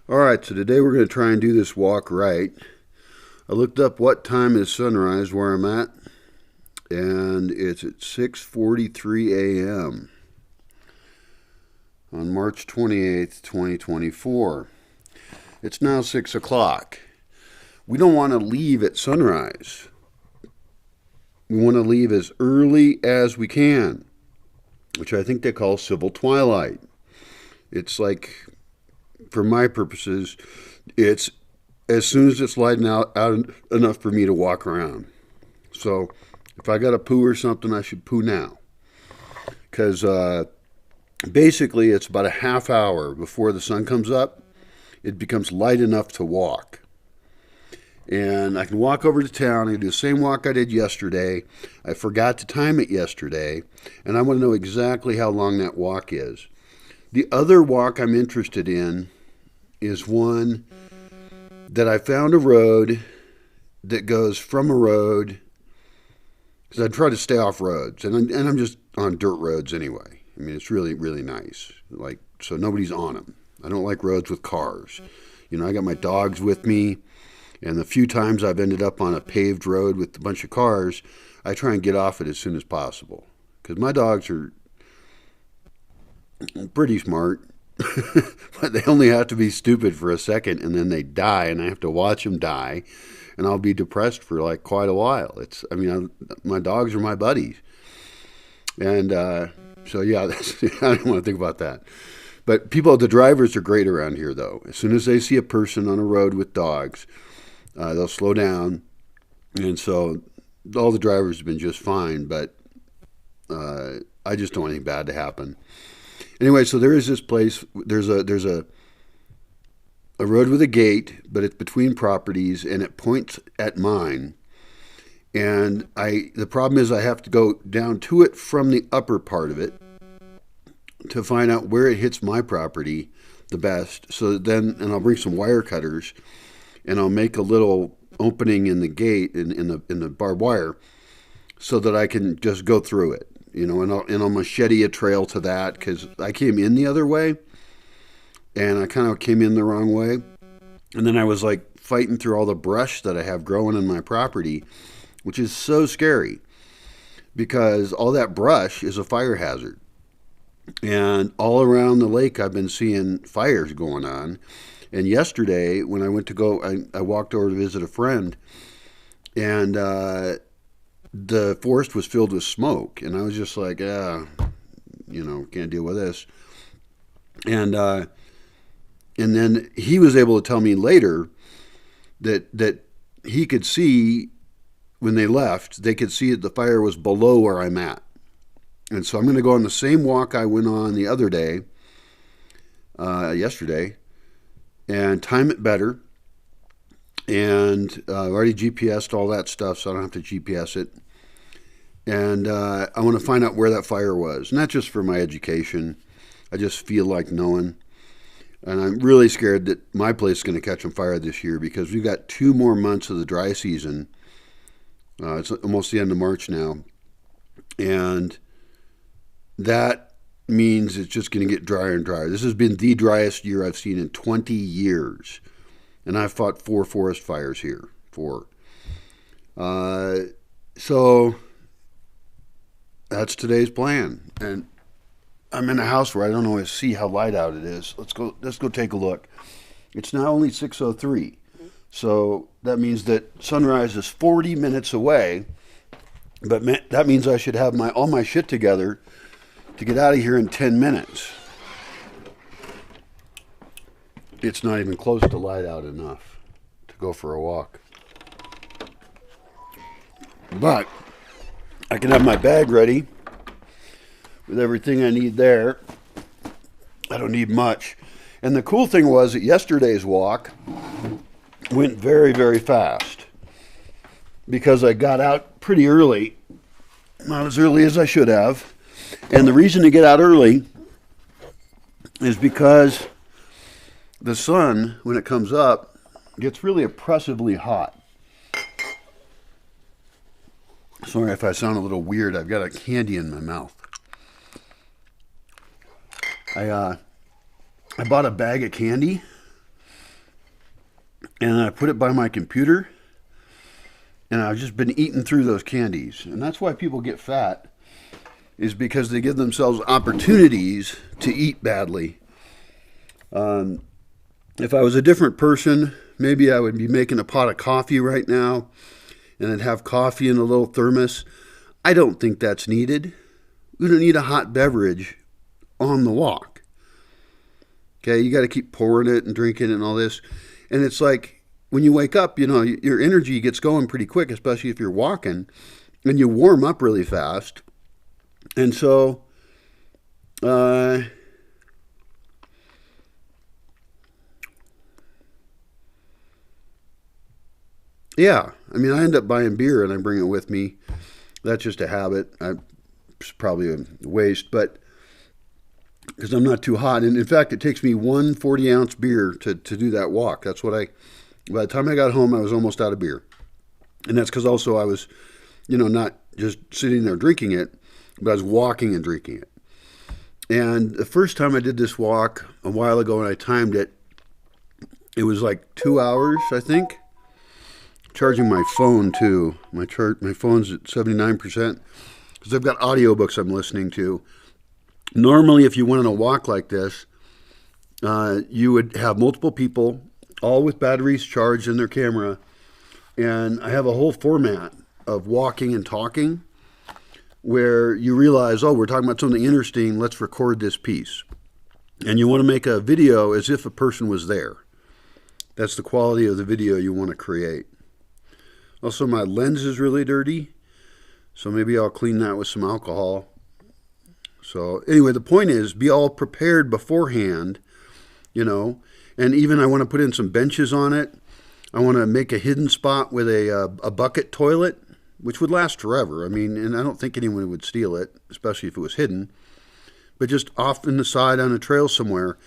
All right, so today we're going to try and do this walk right. I looked up what time is sunrise where I'm at, and it's at 6:43 a.m. on March 28th, 2024. It's now 6 o'clock. We don't want to leave at sunrise. We want to leave as early as we can, which I think they call civil twilight. It's like, for my purposes, it's as soon as it's lighting out enough for me to walk around. So if I got to poo or something, I should poo now. Because basically, it's about a half hour before the sun comes up. It becomes light enough to walk. And I can walk over to town and do the same walk I did yesterday. I forgot to time it yesterday, and I want to know exactly how long that walk is. The other walk I'm interested in is one that I found a road that goes from a road, because I try to stay off roads, and I'm just on dirt roads anyway. I mean, it's really, really nice. Like, so nobody's on them. I don't like roads with cars. You know, I got my dogs with me, and the few times I've ended up on a paved road with a bunch of cars, I try and get off it as soon as possible. Because my dogs are pretty smart, but they only have to be stupid for a second, and then they die, and I have to watch them die, and I'll be depressed for like quite a while. My dogs are my buddies, and so yeah, I don't want to think about that. But the drivers are great around here, though. As soon as they see a person on a road with dogs, they'll slow down, and so all the drivers have been just fine. But I just don't want anything bad to happen. Anyway, so there is this place. There's a road with a gate, but it's between properties, and it points at mine. And the problem is I have to go down to it from the upper part of it to find out where it hits my property the best. So then, and I'll bring some wire cutters, and I'll make a little opening in the gate in the barbed wire, so that I can just go through it. You know, and I'll machete a trail to that, because I came in the other way, and I kind of came in the wrong way, and then I was like fighting through all the brush that I have growing in my property, which is so scary, because all that brush is a fire hazard. And all around the lake, I've been seeing fires going on. And yesterday, when I went to go, I walked over to visit a friend, and the forest was filled with smoke. And I was just like, can't deal with this. And then he was able to tell me later that he could see, when they left, they could see that the fire was below where I'm at. And so I'm going to go on the same walk I went on the other day, yesterday, and time it better. And I've already GPSed all that stuff, so I don't have to GPS it. And I want to find out where that fire was. Not just for my education. I just feel like knowing. And I'm really scared that my place is going to catch on fire this year, because we've got 2 more months of the dry season. It's almost the end of March now. And that means it's just going to get drier and drier. This has been the driest year I've seen in 20 years. And I've fought 4 forest fires here. 4. So that's today's plan. And I'm in a house where I don't always see how light out it is. Let's go take a look. It's now only 6:03. So that means that sunrise is 40 minutes away. But that means I should have all my shit together to get out of here in 10 minutes. It's not even close to light out enough to go for a walk. But I can have my bag ready with everything I need there. I don't need much. And the cool thing was that yesterday's walk went very, very fast, because I got out pretty early. Not as early as I should have. And the reason to get out early is because the sun, when it comes up, gets really oppressively hot. Sorry if I sound a little weird. I've got a candy in my mouth. I bought a bag of candy, and I put it by my computer, and I've just been eating through those candies. And that's why people get fat, is because they give themselves opportunities to eat badly. If I was a different person, maybe I would be making a pot of coffee right now, and I'd have coffee in a little thermos. I don't think that's needed. We don't need a hot beverage on the walk. Okay, you got to keep pouring it and drinking it and all this. And it's like when you wake up, your energy gets going pretty quick, especially if you're walking, and you warm up really fast. And so, yeah, I mean, I end up buying beer and I bring it with me. That's just a habit. It's probably a waste, but because I'm not too hot. And in fact, it takes me one 40-ounce beer to do that walk. By the time I got home, I was almost out of beer. And that's because also I was, not just sitting there drinking it, but I was walking and drinking it. And the first time I did this walk a while ago and I timed it, it was like 2 hours, I think. Charging my phone too. My phone's at 79% because I've got audiobooks I'm listening to. Normally, if you went on a walk like this, you would have multiple people, all with batteries charged in their camera. And I have a whole format of walking and talking where you realize, we're talking about something interesting, let's record this piece. And you want to make a video as if a person was there. That's the quality of the video you want to create. Also, my lens is really dirty, so maybe I'll clean that with some alcohol. So anyway, the point is, be all prepared beforehand, and even I want to put in some benches on it. I want to make a hidden spot with a bucket toilet, which would last forever. I mean, and I don't think anyone would steal it, especially if it was hidden, but just off in the side on a trail somewhere,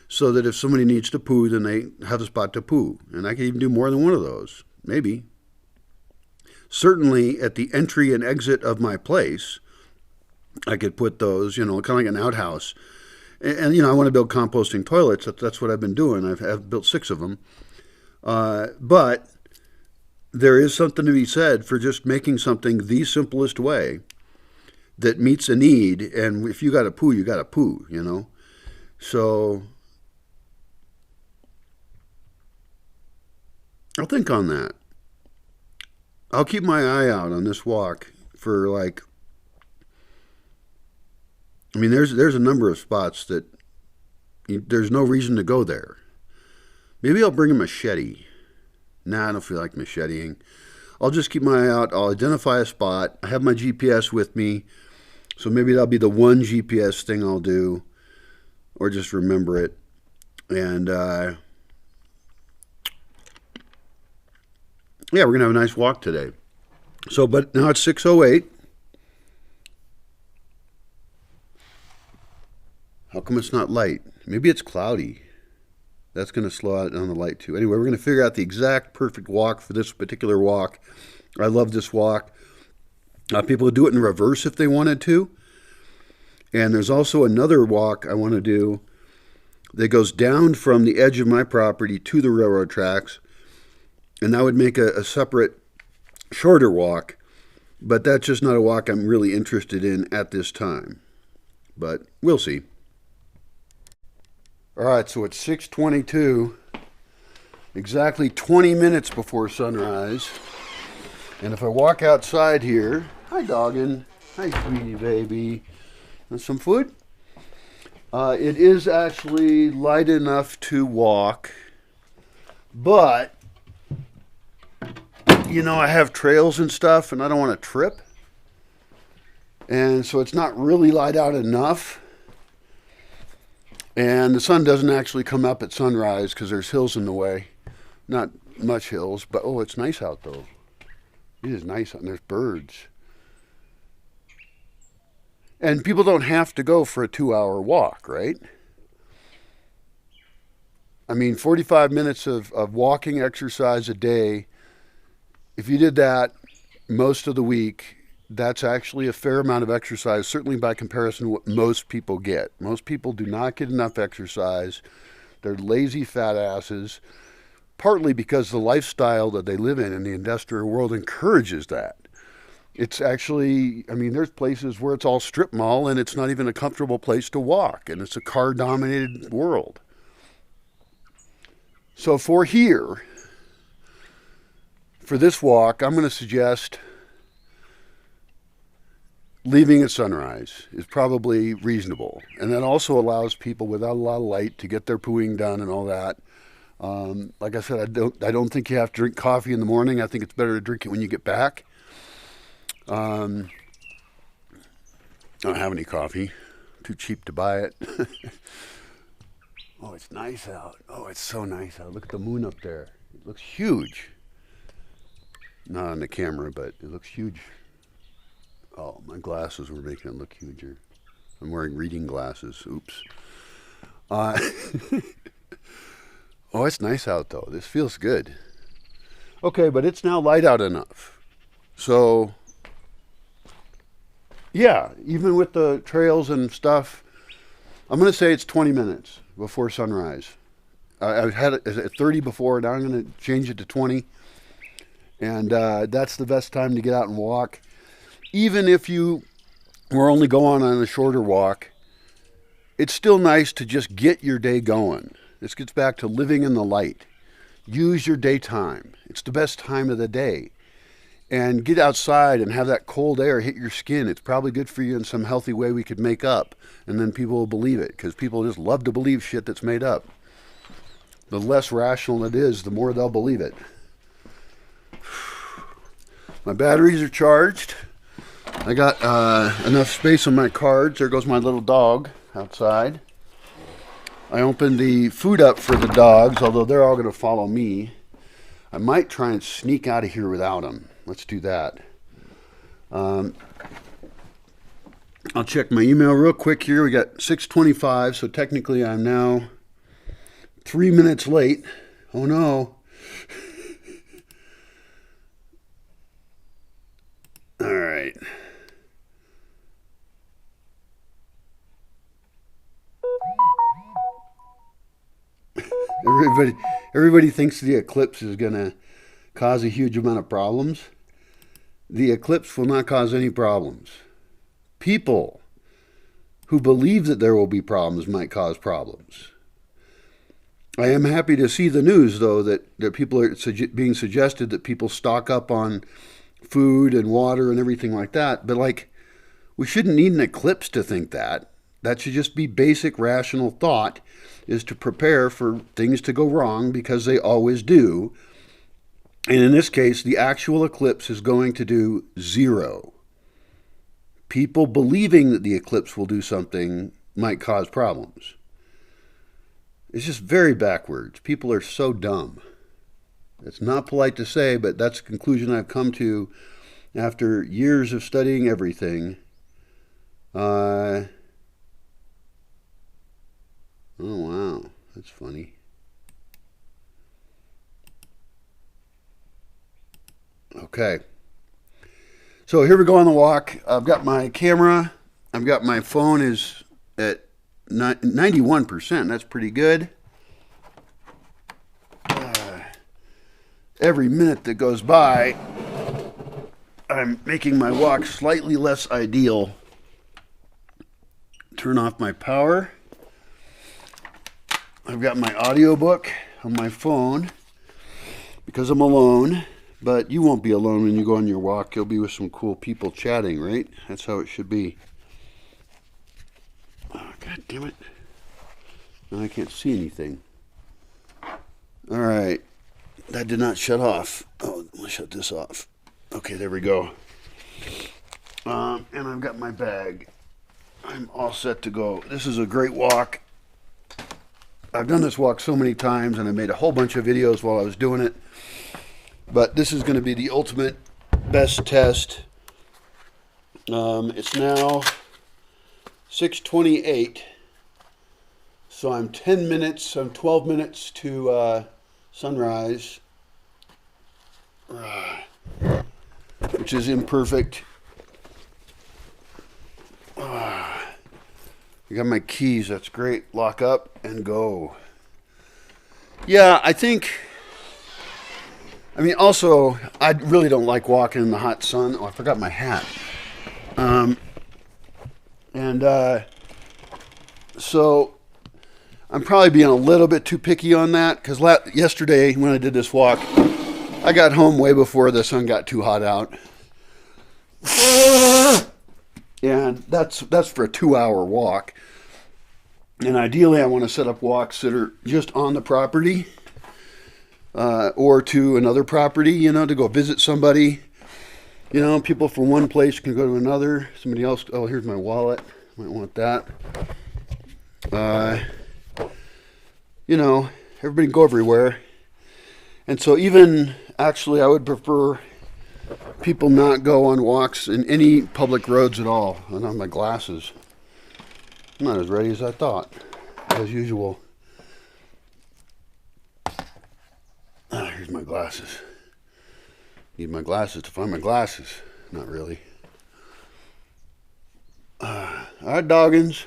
so that if somebody needs to poo, then they have a spot to poo. And I could even do more than one of those, maybe. Certainly at the entry and exit of my place, I could put those, kind of like an outhouse. And I want to build composting toilets. That's what I've been doing. I've built 6 of them. But there is something to be said for just making something the simplest way that meets a need. And if you got to poo, you got to poo, So I'll think on that. I'll keep my eye out on this walk for there's a number of spots that there's no reason to go there. Maybe I'll bring a machete. Nah, I don't feel like macheteing. I'll just keep my eye out. I'll identify a spot. I have my GPS with me, so maybe that'll be the one GPS thing I'll do, or just remember it. And yeah, we're going to have a nice walk today. So, but now it's 6:08. How come it's not light? Maybe it's cloudy. That's going to slow out on the light too. Anyway, we're going to figure out the exact perfect walk for this particular walk. I love this walk. People would do it in reverse if they wanted to. And there's also another walk I want to do that goes down from the edge of my property to the railroad tracks. And that would make a separate, shorter walk. But that's just not a walk I'm really interested in at this time. But we'll see. All right, so it's 6:22, exactly 20 minutes before sunrise. And if I walk outside here, hi doggin, hi sweetie baby, want some food? It is actually light enough to walk, but I have trails and stuff and I don't want to trip. And so it's not really light out enough. And the sun doesn't actually come up at sunrise because there's hills in the way. Not much hills, but it's nice out though. It is nice out and there's birds. And people don't have to go for a 2-hour walk, right? I mean, 45 minutes of walking exercise a day. If you did that most of the week, that's actually a fair amount of exercise, certainly by comparison to what most people get. Most people do not get enough exercise. They're lazy fat asses. partly because the lifestyle that they live in the industrial world encourages that. It's actually, I mean, there's places where it's all strip mall and it's not even a comfortable place to walk, and it's a car-dominated world. So for this walk, I'm going to suggest leaving at sunrise is probably reasonable. And that also allows people without a lot of light to get their pooing done and all that. Like I said, I don't think you have to drink coffee in the morning. I think it's better to drink it when you get back. I don't have any coffee. Too cheap to buy it. Oh, it's nice out. Oh, it's so nice out. Look at the moon up there. It looks huge. Not on the camera, but it looks huge. Oh, my glasses were making it look huger. I'm wearing reading glasses. Oops. Oh, it's nice out, though. This feels good. Okay, but it's now light out enough. So, yeah, even with the trails and stuff, I'm going to say it's 20 minutes before sunrise. I've had it at 30 before. Now I'm going to change it to 20. And that's the best time to get out and walk. Even if you were only going on a shorter walk, it's still nice to just get your day going. This gets back to living in the light. Use your daytime. It's the best time of the day. And get outside and have that cold air hit your skin. It's probably good for you in some healthy way we could make up. And then people will believe it, because people just love to believe shit that's made up. The less rational it is, the more they'll believe it. My batteries are charged. I got enough space on my cards. There goes my little dog outside. I opened the food up for the dogs, although they're all going to follow me. I might try and sneak out of here without them. Let's do that. I'll check my email real quick here. We got 6:25, so technically I'm now 3 minutes late. Oh no. All right. Everybody thinks the eclipse is going to cause a huge amount of problems. The eclipse will not cause any problems. People who believe that there will be problems might cause problems. I am happy to see the news, though, that people are being suggested that people stock up on food and water and everything like that. But, we shouldn't need an eclipse to think that. That should just be basic rational thought, is to prepare for things to go wrong, because they always do. And in this case, the actual eclipse is going to do zero. People believing that the eclipse will do something might cause problems. It's just very backwards. People are so dumb. It's not polite to say, but that's the conclusion I've come to after years of studying everything. Oh, wow. That's funny. Okay. So here we go on the walk. I've got my camera. I've got my phone is at 91%. That's pretty good. Every minute that goes by, I'm making my walk slightly less ideal. Turn off my power. I've got my audiobook on my phone because I'm alone. But you won't be alone when you go on your walk. You'll be with some cool people chatting, right? That's how it should be. Oh, God damn it. Now I can't see anything. All right. That did not shut off. Oh, let's shut this off. Okay, there we go. And I've got my bag. I'm all set to go. This is a great walk. I've done this walk so many times, and I made a whole bunch of videos while I was doing it. But this is going to be the ultimate best test. It's now 6:28. So I'm 12 minutes to sunrise. Which is imperfect. I got my keys. That's great. Lock up and go. Yeah, I think I mean, also, I really don't like walking in the hot sun. Oh, I forgot my hat. So I'm probably being a little bit too picky on that because yesterday when I did this walk, I got home way before the sun got too hot out. And that's for a 2-hour walk. And ideally, I want to set up walks that are just on the property or to another property, to go visit somebody. People from one place can go to another. Somebody else, oh, here's my wallet. Might want that. Everybody can go everywhere. And so even, actually, I would prefer people not go on walks in any public roads at all. I don't have my glasses. I'm not as ready as I thought, as usual. Here's my glasses. Need my glasses to find my glasses. Not really. All right, doggins.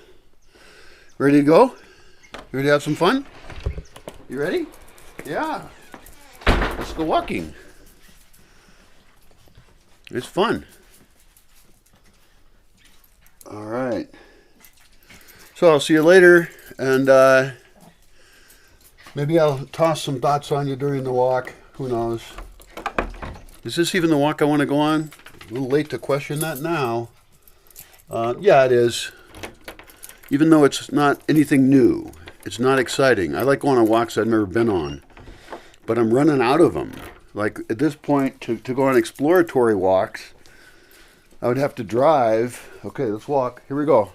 Ready to go? Ready to have some fun? You ready? Yeah. Let's go walking. It's fun. All right. So I'll see you later, and maybe I'll toss some thoughts on you during the walk. Who knows? Is this even the walk I want to go on? A little late to question that now. Yeah, it is. Even though it's not anything new. It's not exciting. I like going on walks I've never been on. But I'm running out of them. Like, at this point, to go on exploratory walks, I would have to drive. Okay, let's walk. Here we go.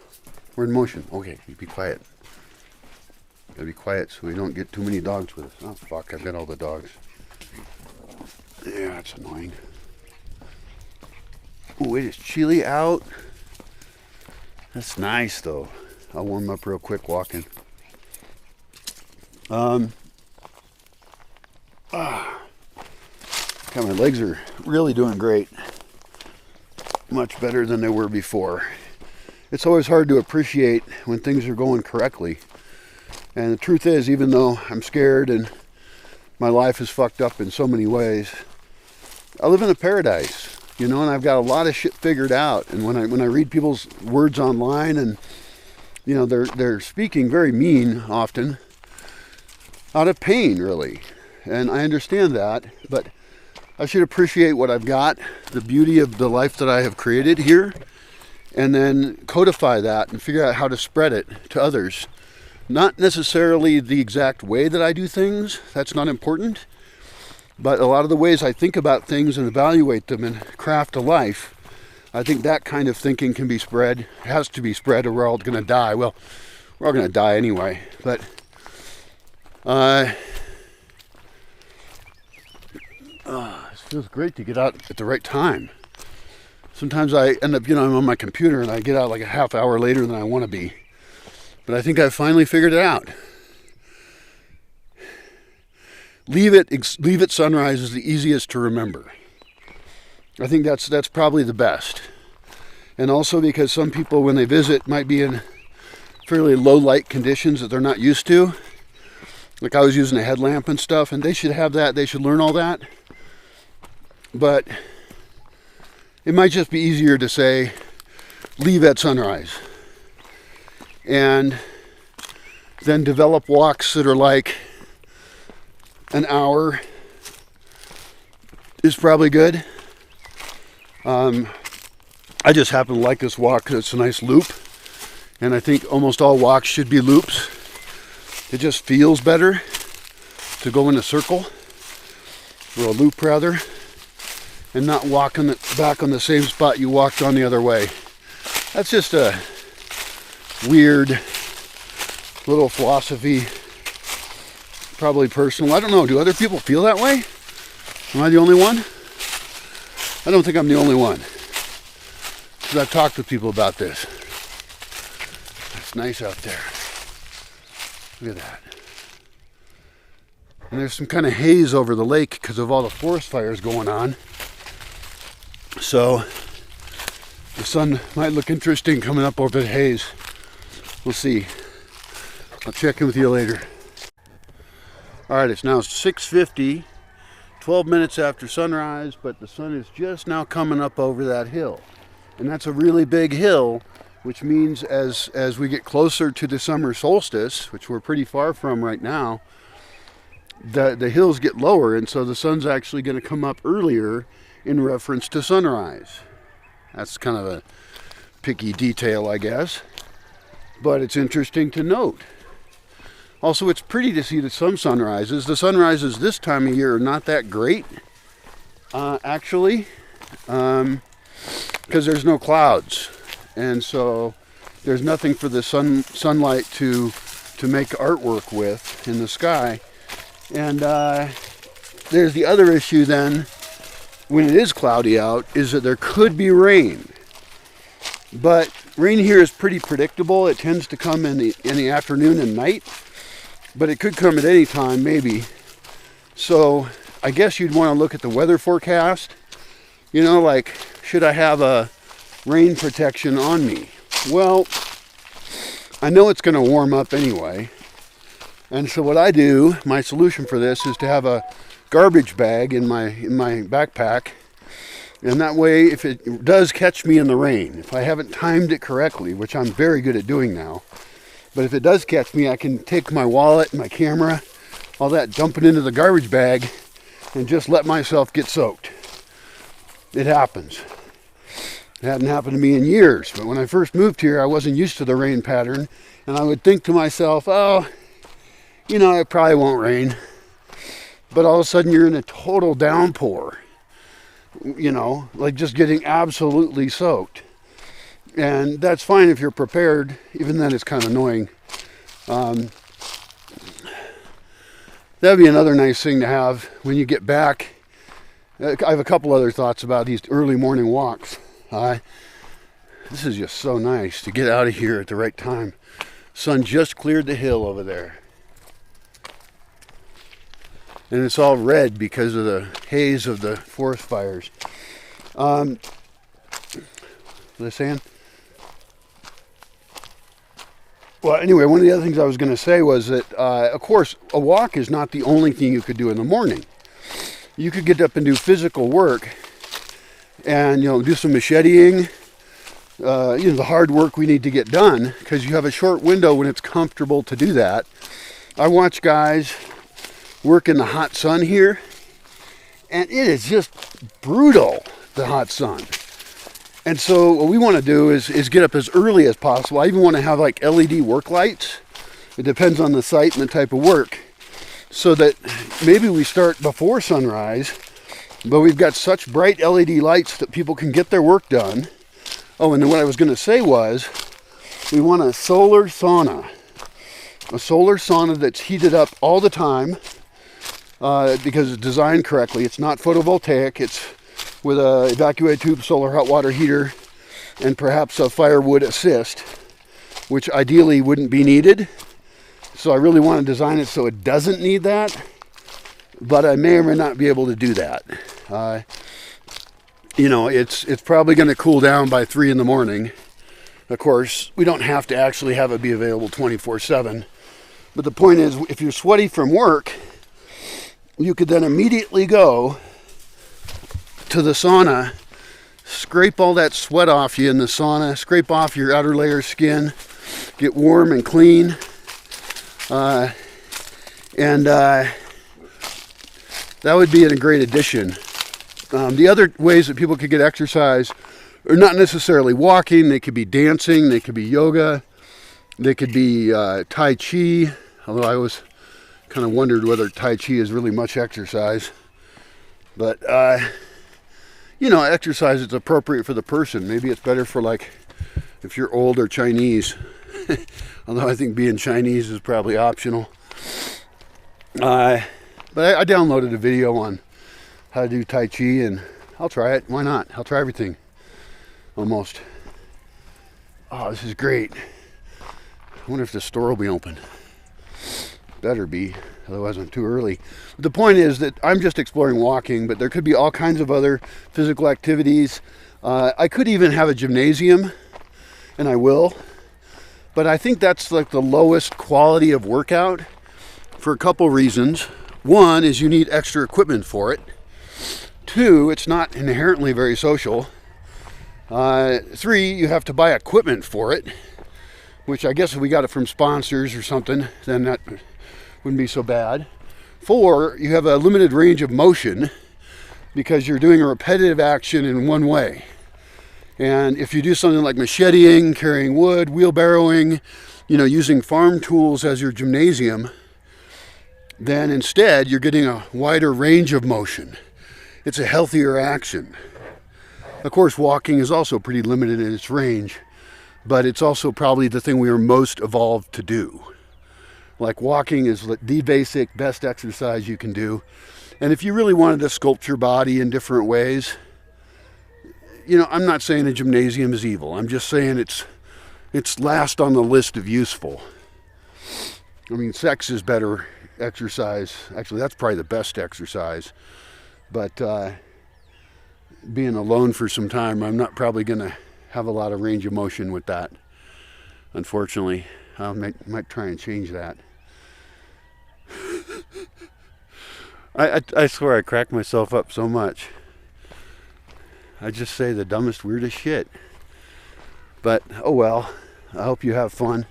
We're in motion. Okay, you be quiet. Gotta be quiet so we don't get too many dogs with us. Oh, fuck, I've got all the dogs. Yeah, that's annoying. Oh, it is chilly out. That's nice, though. I'll warm up real quick walking. God, my legs are really doing great. Much better than they were before. It's always hard to appreciate when things are going correctly. And the truth is, even though I'm scared and my life is fucked up in so many ways, I live in a paradise, and I've got a lot of shit figured out. And when I read people's words online, and they're speaking very mean often, out of pain, really. And I understand that, but I should appreciate what I've got, the beauty of the life that I have created here, and then codify that and figure out how to spread it to others. Not necessarily the exact way that I do things, that's not important, but a lot of the ways I think about things and evaluate them and craft a life, I think that kind of thinking can be spread, has to be spread, or we're all going to die. Well, we're all going to die anyway, but it feels great to get out at the right time. Sometimes I end up, I'm on my computer and I get out like a half hour later than I want to be. But I think I've finally figured it out. Leave at sunrise is the easiest to remember. I think that's probably the best. And also because some people, when they visit, might be in fairly low light conditions that they're not used to. Like I was using a headlamp and stuff, and they should have that. They should learn all that. But it might just be easier to say, leave at sunrise. And then develop walks that are like an hour is probably good. I just happen to like this walk because it's a nice loop. And I think almost all walks should be loops. It just feels better to go in a circle, or a loop rather, and not walk back on the same spot you walked on the other way. That's just a weird little philosophy, probably personal. I don't know, do other people feel that way? Am I the only one? I don't think I'm the only one, because I've talked with people about this. It's nice out there. Look at that. And there's some kind of haze over the lake because of all the forest fires going on. So the sun might look interesting coming up over the haze. We'll see. I'll check in with you later. All right, it's now 6:50, 12 minutes after sunrise, but the sun is just now coming up over that hill. And that's a really big hill, which means as we get closer to the summer solstice, which we're pretty far from right now, the hills get lower, and so the sun's actually going to come up earlier in reference to sunrise. That's kind of a picky detail, I guess, but it's interesting to note. Also, it's pretty to see some sunrises. The sunrises this time of year are not that great, actually, because there's no clouds, and so there's nothing for the sunlight to make artwork with in the sky. And there's the other issue then, when it is cloudy out, is that there could be rain. But rain here is pretty predictable. It tends to come in the afternoon and night, but it could come at any time, maybe. So I guess you'd want to look at the weather forecast. You know, like, should I have a rain protection on me? Well, I know it's going to warm up anyway. And so what I do, my solution for this, is to have a garbage bag in my backpack. And that way, if it does catch me in the rain, if I haven't timed it correctly, which I'm very good at doing now, but if it does catch me, I can take my wallet, my camera, all that, dump it into the garbage bag, and just let myself get soaked. It happens. It hadn't happened to me in years, but when I first moved here, I wasn't used to the rain pattern, and I would think to myself, oh, you know, it probably won't rain. But all of a sudden you're in a total downpour, you know, like just getting absolutely soaked. And that's fine if you're prepared. Even then it's kind of annoying. That'd be another nice thing to have when you get back. I have a couple other thoughts about these early morning walks. This is just so nice to get out of here at the right time. Sun just cleared the hill over there. And it's all red because of the haze of the forest fires. What was I saying? Well, anyway, one of the other things I was going to say was that, of course, a walk is not the only thing you could do in the morning. You could get up and do physical work and, you know, do some macheting, the hard work we need to get done, because you have a short window when it's comfortable to do that. I watch guys work in the hot sun here, and it is just brutal, the hot sun. And so what we want to do is get up as early as possible. I even want to have like LED work lights. It depends on the site and the type of work, so that maybe we start before sunrise, but we've got such bright LED lights that people can get their work done. Oh, and then what I was going to say was, we want a solar sauna. A solar sauna that's heated up all the time, because it's designed correctly. It's not photovoltaic. It's with a evacuated tube solar hot water heater and perhaps a firewood assist, which ideally wouldn't be needed. So I really want to design it so it doesn't need that, but I may or may not be able to do that. It's probably going to cool down by 3 in the morning. Of course, we don't have to actually have it be available 24/7. But the point is, if you're sweaty from work, you could then immediately go to the sauna, scrape all that sweat off you in the sauna, scrape off your outer layer skin, get warm and clean, and that would be a great addition. The other ways that people could get exercise are not necessarily walking. They could be dancing, they could be yoga, they could be Tai Chi, although I always kind of wondered whether Tai Chi is really much exercise. But exercise is appropriate for the person. Maybe it's better for, like, if you're old or Chinese. Although I think being Chinese is probably optional. But I downloaded a video on how to do Tai Chi, and I'll try it. Why not? I'll try everything. Almost. Oh, this is great. I wonder if the store will be open. Better be, otherwise I'm too early. But the point is that I'm just exploring walking, but there could be all kinds of other physical activities. I could even have a gymnasium, and I will. But I think that's like the lowest quality of workout for a couple reasons. One is you need extra equipment for it. 2, it's not inherently very social. 3, you have to buy equipment for it, which I guess if we got it from sponsors or something, then that wouldn't be so bad. 4, you have a limited range of motion because you're doing a repetitive action in one way. And if you do something like macheting, carrying wood, wheelbarrowing, using farm tools as your gymnasium, then instead you're getting a wider range of motion. It's a healthier action. Of course, walking is also pretty limited in its range, but it's also probably the thing we are most evolved to do. Like, walking is the basic, best exercise you can do. And if you really wanted to sculpt your body in different ways, I'm not saying a gymnasium is evil. I'm just saying it's last on the list of useful. I mean, sex is better exercise. Actually, that's probably the best exercise. But being alone for some time, I'm not probably going to have a lot of range of motion with that. Unfortunately, I might try and change that. I swear I crack myself up so much. I just say the dumbest, weirdest shit. But, oh well. I hope you have fun.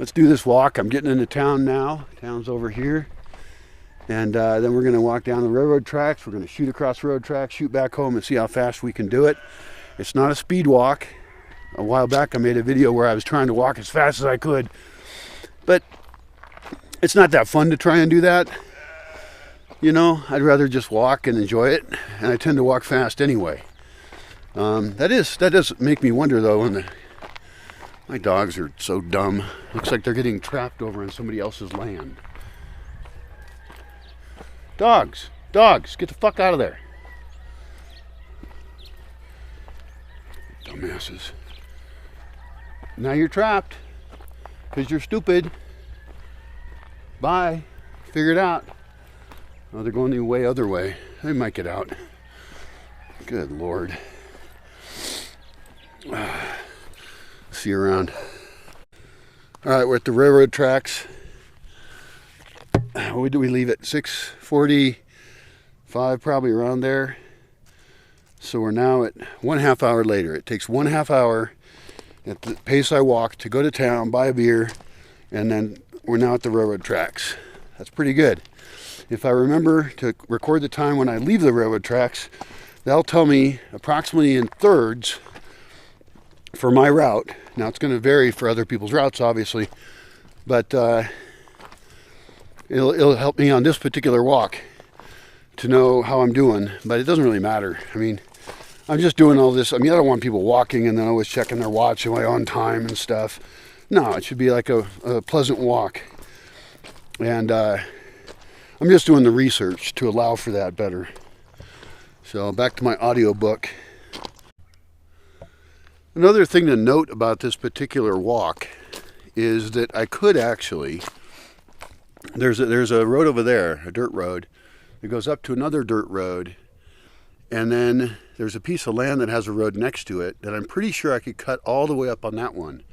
Let's do this walk. I'm getting into town now. Town's over here. And then we're going to walk down the railroad tracks. We're going to shoot across the road tracks, shoot back home, and see how fast we can do it. It's not a speed walk. A while back I made a video where I was trying to walk as fast as I could. But it's not that fun to try and do that. I'd rather just walk and enjoy it. And I tend to walk fast anyway. That does make me wonder, though, when my dogs are so dumb. Looks like they're getting trapped over on somebody else's land. Dogs, get the fuck out of there. Dumbasses. Now you're trapped because you're stupid. Bye. Figure it out. Oh, they're going the other way. They might get out. Good Lord. See you around. All right, we're at the railroad tracks. What do we leave at? 6:45, probably around there. So we're now at 1/2 hour later. It takes 1/2 hour at the pace I walk to go to town, buy a beer, and then we're now at the railroad tracks. That's pretty good. If I remember to record the time when I leave the railroad tracks, that'll tell me approximately in thirds for my route. Now it's going to vary for other people's routes, obviously, but it'll help me on this particular walk to know how I'm doing. But it doesn't really matter. I mean, I'm just doing all this. I mean, I don't want people walking and then always checking their watch, am I on time and stuff. No, it should be like a pleasant walk. And I'm just doing the research to allow for that better. So back to my audiobook. Another thing to note about this particular walk is that I could actually, there's a road over there, a dirt road, that goes up to another dirt road, and then there's a piece of land that has a road next to it that I'm pretty sure I could cut all the way up on that one.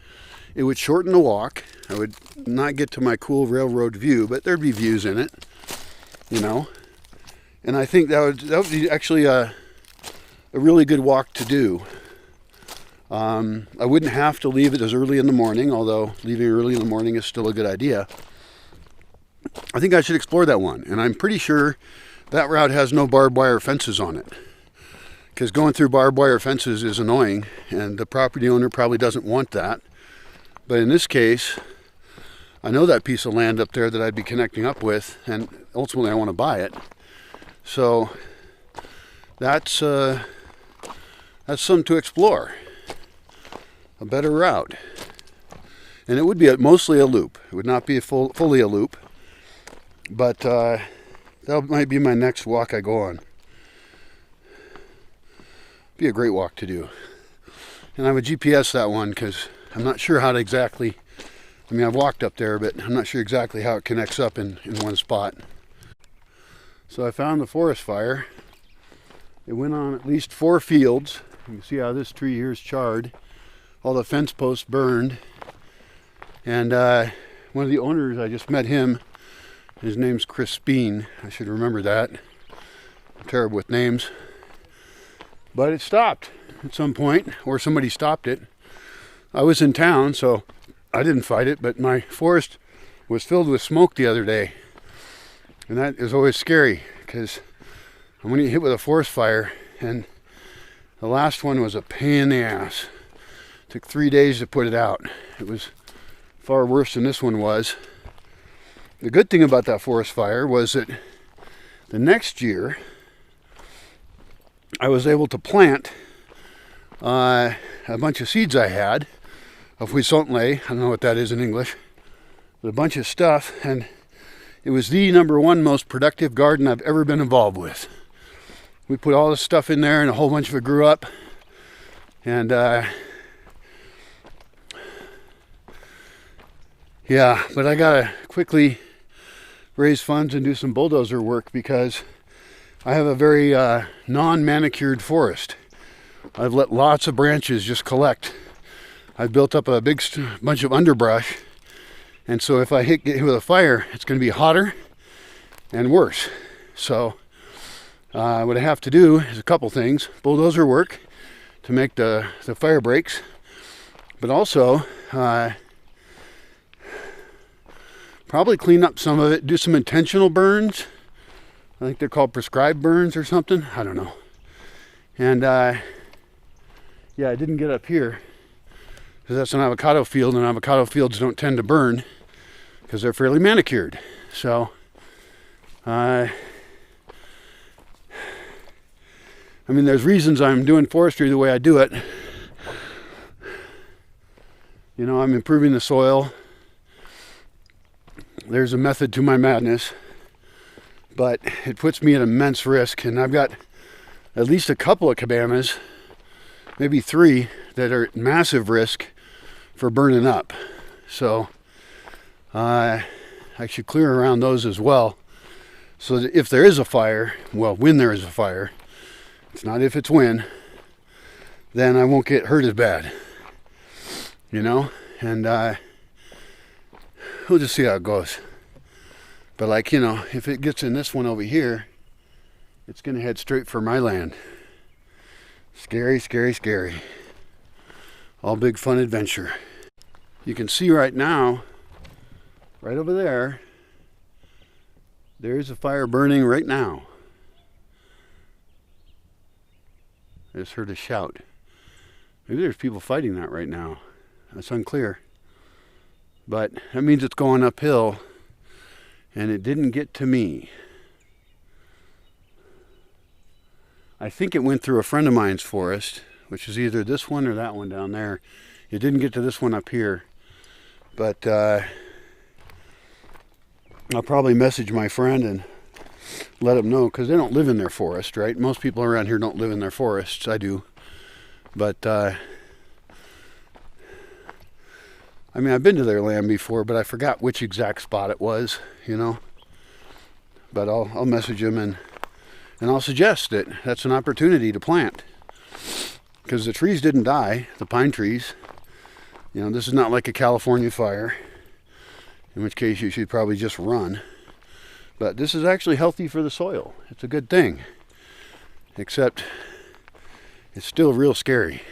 It would shorten the walk. I would not get to my cool railroad view, but there'd be views in it, And I think that would be actually a really good walk to do. I wouldn't have to leave it as early in the morning, although leaving early in the morning is still a good idea. I think I should explore that one, and I'm pretty sure that route has no barbed wire fences on it, because going through barbed wire fences is annoying, and the property owner probably doesn't want that. But in this case, I know that piece of land up there that I'd be connecting up with, and ultimately I want to buy it. So that's something to explore. A better route. And it would be mostly a loop. It would not be fully a loop. But that might be my next walk I go on. Be a great walk to do. And I would GPS that one because I'm not sure how to exactly, I've walked up there, but I'm not sure exactly how it connects up in one spot. So I found the forest fire. It went on at least 4 fields. You can see how this tree here is charred. All the fence posts burned. And one of the owners, I just met him. His name's Chris Bean. I should remember that. I'm terrible with names. But it stopped at some point, or somebody stopped it. I was in town, so I didn't fight it, but my forest was filled with smoke the other day. And that is always scary, because when you hit with a forest fire, and the last one was a pain in the ass. It took 3 days to put it out. It was far worse than this one was. The good thing about that forest fire was that the next year, I was able to plant a bunch of seeds I had of huisontle. I don't know what that is in English. But a bunch of stuff, and it was the #1 most productive garden I've ever been involved with. We put all this stuff in there, and a whole bunch of it grew up. And yeah, but I gotta quickly raise funds and do some bulldozer work, because I have a very non-manicured forest. I've let lots of branches just collect. I've built up a big bunch of underbrush, and so if I get hit with a fire, it's going to be hotter and worse. So what I have to do is a couple things: bulldozer work to make the fire breaks, but also probably clean up some of it, do some intentional burns. I think they're called prescribed burns or something. I don't know. And yeah, I didn't get up here because that's an avocado field, and avocado fields don't tend to burn because they're fairly manicured. So I mean, there's reasons I'm doing forestry the way I do it. You know, I'm improving the soil. There's a method to my madness, but it puts me at immense risk, and I've got at least a couple of cabanas, maybe 3, that are at massive risk for burning up. So I should clear around those as well, so that if there is a fire, well, when there is a fire, it's not if, it's when, then I won't get hurt as bad, you know. And we'll just see how it goes. But like, you know, if it gets in this one over here, it's going to head straight for my land. Scary, scary, scary. All big fun adventure. You can see right now, right over there, there's a fire burning right now. I just heard a shout. Maybe there's people fighting that right now. That's unclear. But that means it's going uphill, and it didn't get to me. I think it went through a friend of mine's forest, which is either this one or that one down there. It didn't get to this one up here. But I'll probably message my friend and let him know, because they don't live in their forest, right? Most people around here don't live in their forests. I do. But I mean, I've been to their land before, but I forgot which exact spot it was, you know. But I'll message him, and I'll suggest that that's an opportunity to plant. Because the trees didn't die, the pine trees. You know, this is not like a California fire, in which case you should probably just run. But this is actually healthy for the soil. It's a good thing. Except it's still real scary.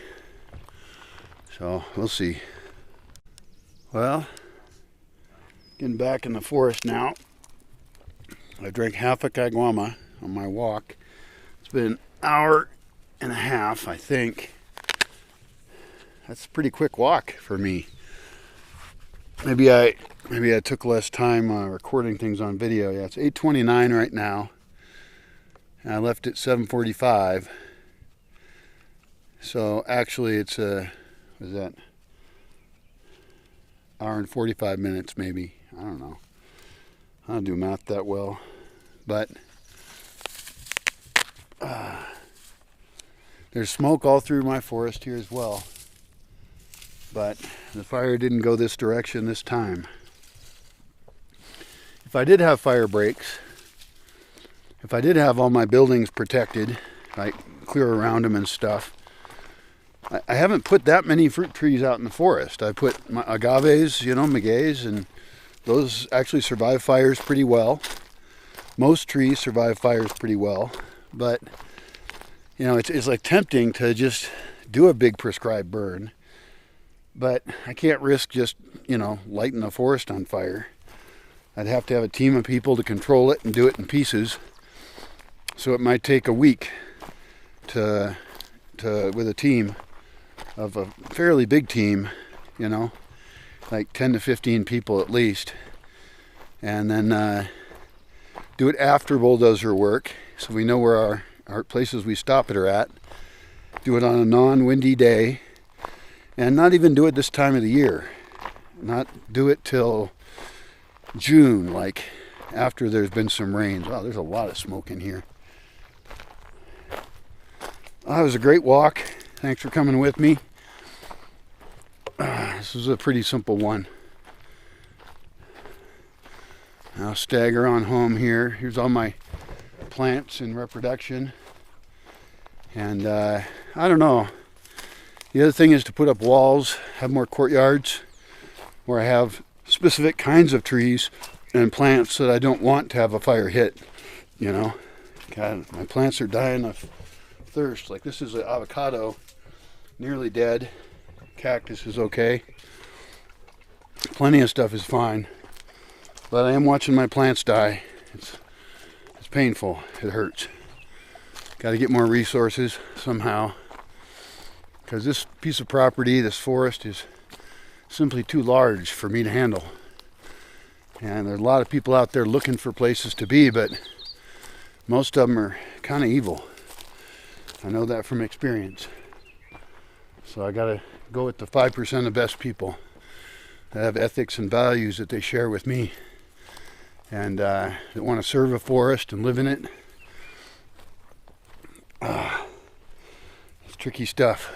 So we'll see. Well, getting back in the forest now. I drank half a caguama on my walk. It's been an hour and a half, I think. That's a pretty quick walk for me. Maybe I took less time recording things on video. Yeah, it's 8:29 right now. And I left at 7:45. So actually it's what is that? Hour and 45 minutes maybe. I don't know. I don't do math that well. But there's smoke all through my forest here as well. But the fire didn't go this direction this time. If I did have fire breaks, if I did have all my buildings protected, like clear around them and stuff, I haven't put that many fruit trees out in the forest. I put my agaves, you know, magueys, and those actually survive fires pretty well. Most trees survive fires pretty well, But, you know, it's like tempting to just do a big prescribed burn. But I can't risk just, you know, lighting the forest on fire. I'd have to have a team of people to control it and do it in pieces. So it might take a week to with a team of a fairly big team, you know, like 10 to 15 people at least. And then do it after bulldozer work, so we know where our places we stop it are at. Do it on a non-windy day, and not even do it this time of the year. Not do it till June, like after there's been some rains. Oh, there's a lot of smoke in here. Oh, it was a great walk. Thanks for coming with me. This was a pretty simple one. I'll stagger on home here. Here's all my plants in reproduction. And I don't know. The other thing is to put up walls, have more courtyards where I have specific kinds of trees and plants that I don't want to have a fire hit, you know. God, my plants are dying of thirst. Like this is an avocado, nearly dead. Cactus is okay. Plenty of stuff is fine. But I am watching my plants die. It's painful. It hurts. Got to get more resources somehow. Because this piece of property, this forest, is simply too large for me to handle. And there are a lot of people out there looking for places to be, but most of them are kind of evil. I know that from experience. So I got to go with the 5% of best people that have ethics and values that they share with me, and that want to serve a forest and live in it. It's tricky stuff.